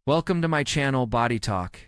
Welcome to my channel, Body Talk.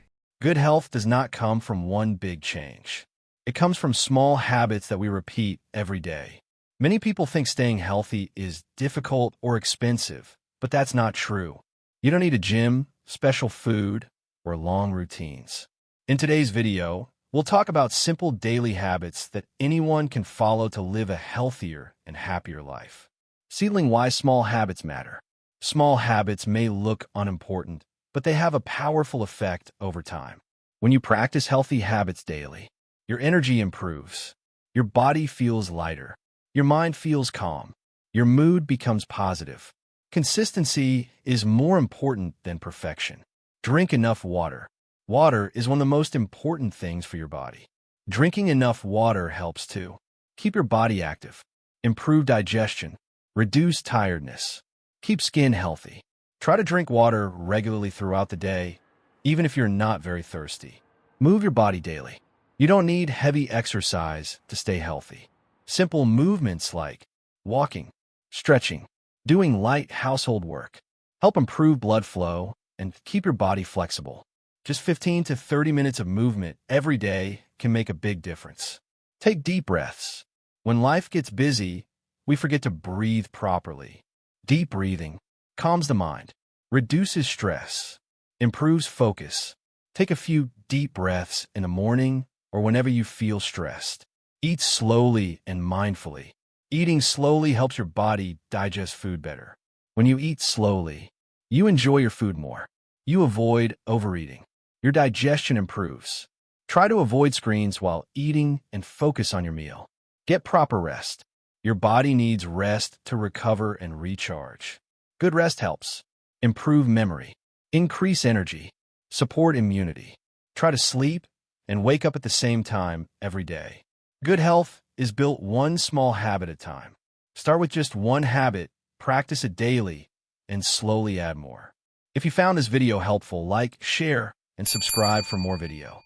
Good health does not come from one big change. It comes from small habits that we repeat every day. Many people think staying healthy is difficult or expensive, but that's not true. You don't need a gym, special food, or long routines. In today's video, we'll talk about simple daily habits that anyone can follow to live a healthier and happier life. Settling why small habits matter. Small habits may look unimportant, but they have a powerful effect over time. When you practice healthy habits daily, your energy improves, your body feels lighter, your mind feels calm, your mood becomes positive. Consistency is more important than perfection. Drink enough water. Water is one of the most important things for your body. Drinking enough water helps too. Keep your body active, improve digestion, reduce tiredness, keep skin healthy. Try to drink water regularly throughout the day, even if you're not very thirsty. Move your body daily. You don't need heavy exercise to stay healthy. Simple movements like walking, stretching, doing light household work help improve blood flow and keep your body flexible. Just 15 to 30 minutes of movement every day can make a big difference. Take deep breaths. When life gets busy, we forget to breathe properly. Deep breathing calms the mind, reduces stress, improves focus. Take a few deep breaths in the morning or whenever you feel stressed. Eat slowly and mindfully. Eating slowly helps your body digest food better. When you eat slowly, you enjoy your food more. You avoid overeating. Your digestion improves. Try to avoid screens while eating and focus on your meal. Get proper rest. Your body needs rest to recover and recharge. Good rest helps improve memory, increase energy, support immunity. Try to sleep and wake up at the same time every day. Good health is built one small habit at a time. Start with just one habit, practice it daily, and slowly add more. If you found this video helpful, like, share, and subscribe for more video.